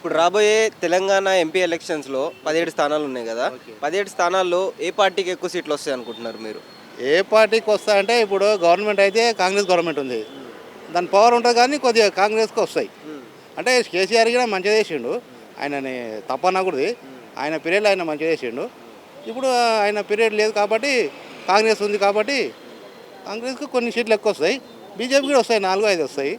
ఇప్పుడు రాబోయే తెలంగాణ ఎంపీ ఎలక్షన్స్లో 17 స్థానాలు ఉన్నాయి కదా. 17 స్థానాల్లో ఏ పార్టీకి ఎక్కువ సీట్లు వస్తాయి అనుకుంటున్నారు మీరు? ఏ పార్టీకి వస్తా అంటే ఇప్పుడు గవర్నమెంట్ అయితే కాంగ్రెస్ గవర్నమెంట్ ఉంది. దాని పవర్ ఉంటుంది కానీ కొద్దిగా కాంగ్రెస్కి వస్తాయి. అంటే కేసీఆర్ కూడా మంచిగా చేసిండు. ఆయనని తప్పనకూడదు. ఆయన పీరియడ్లో ఆయన మంచిగా చేసిండు. ఇప్పుడు ఆయన పీరియడ్ లేదు కాబట్టి కాంగ్రెస్ ఉంది కాబట్టి కాంగ్రెస్కి కొన్ని సీట్లు ఎక్కువ వస్తాయి. బీజేపీ కూడా వస్తాయి, 4-5 వస్తాయి.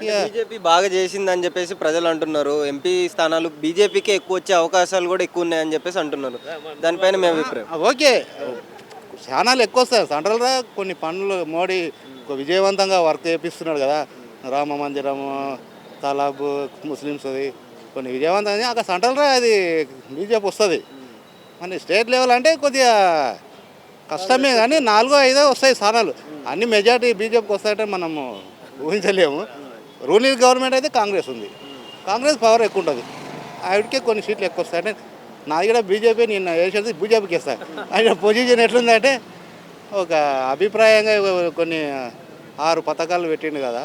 బీజేపీ బాగా చేసిందని చెప్పేసి ప్రజలు అంటున్నారు. ఎంపీ స్థానాలు బీజేపీకి ఎక్కువ వచ్చే అవకాశాలు కూడా ఎక్కువ ఉన్నాయని చెప్పేసి అంటున్నారు. దానిపైన మీ అభిప్రాయం? ఓకే, ఛానల్ ఎక్కువ వస్తాయి. సెంట్రల్గా కొన్ని పనులు మోడీ విజయవంతంగా వర్క్ చేపిస్తున్నాడు కదా. రామ మందిరము, తలాబ్ ముస్లిమ్స్ది కొన్ని విజయవంతంగా అక్కడ సెంట్రల్గా అది బీజేపీ వస్తుంది. మన స్టేట్ లెవెల్ అంటే కొద్దిగా కష్టమే కానీ 4-5 వస్తాయి స్థానాలు. అన్ని మెజార్టీ బీజేపీకి వస్తాయంటే మనము ఊహించలేము. రూలింగ్ గవర్నమెంట్ అయితే కాంగ్రెస్ ఉంది. కాంగ్రెస్ పవర్ ఎక్కువ ఉంటుంది. ఆవిడకే కొన్ని సీట్లు ఎక్కువ వస్తాయి. అంటే నాది కూడా బీజేపీ, నిన్న వేసేది బీజేపీకి ఇస్తాను. ఆయన పొజిషన్ ఎట్లుందంటే ఒక అభిప్రాయంగా కొన్ని 6 పథకాలు పెట్టిండు కదా.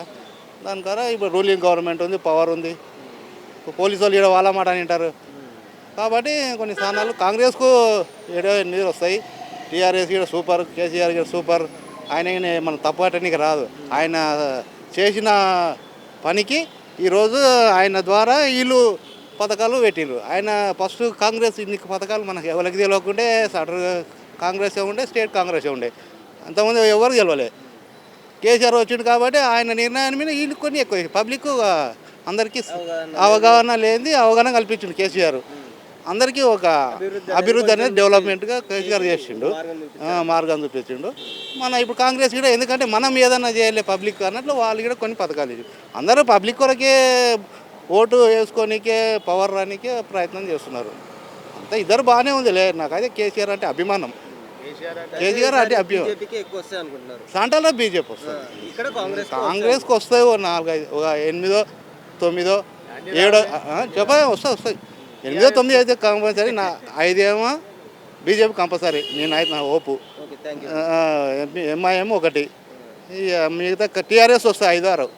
దాని ద్వారా ఇప్పుడు రూలింగ్ గవర్నమెంట్ ఉంది, పవర్ ఉంది. పోలీసు వాళ్ళు ఇక్కడ వాళ్ళ మాట అని వింటారు కాబట్టి కొన్ని స్థానాలు కాంగ్రెస్కు 7-8 వస్తాయి. టీఆర్ఎస్ కూడా సూపర్, కేసీఆర్ కూడా సూపర్. ఆయన మనం తప్పటనికి రాదు. ఆయన చేసిన పనికి ఈరోజు ఆయన ద్వారా వీళ్ళు పథకాలు పెట్టిండ్రు. ఆయన ఫస్ట్ కాంగ్రెస్ ఇన్ని పథకాలు మనకు ఎవరికి తెలియకుంటే సెంట్రల్ కాంగ్రెస్ ఉండే, స్టేట్ కాంగ్రెస్ ఉండే. అంతకుముందు ఎవరికి తెలియలే. కేసీఆర్ వచ్చిండు కాబట్టి ఆయన నిర్ణయాన్ని మీద వీళ్ళు కొన్ని ఎక్కువ పబ్లిక్ అందరికీ అవగాహన లేనిది అవగాహన కల్పించిండు కేసీఆర్. అందరికీ ఒక అభివృద్ధి అనేది డెవలప్మెంట్గా కేసీఆర్ చేసిండు, మార్గం చూపించిండు. మన ఇప్పుడు కాంగ్రెస్ కూడా ఎందుకంటే మనం ఏదన్నా చేయలే పబ్లిక్ అన్నట్లు వాళ్ళు కూడా కొన్ని పథకాలు ఇచ్చి అందరూ పబ్లిక్ కొరకే ఓటు వేసుకోనికే పవర్ రానికే ప్రయత్నం చేస్తున్నారు. అంతా ఇద్దరు బాగానే ఉందిలే. నాకైతే కేసీఆర్ అంటే అభిమానం. కేసీఆర్ అంటే అభిమానం. సెంట్రల్లో బీజేపీ వస్తుంది. కాంగ్రెస్కి వస్తాయి 4-5, ఒక 8-9, 7 వస్తాయి. 8-9 అయితే కంపల్సరీ. 5 ఏమో బీజేపీ కంపల్సరీ. నేనైతే నా ఓపు. ఎంఐఎం 1, మిగతా టీఆర్ఎస్ వస్తాయి 5-6.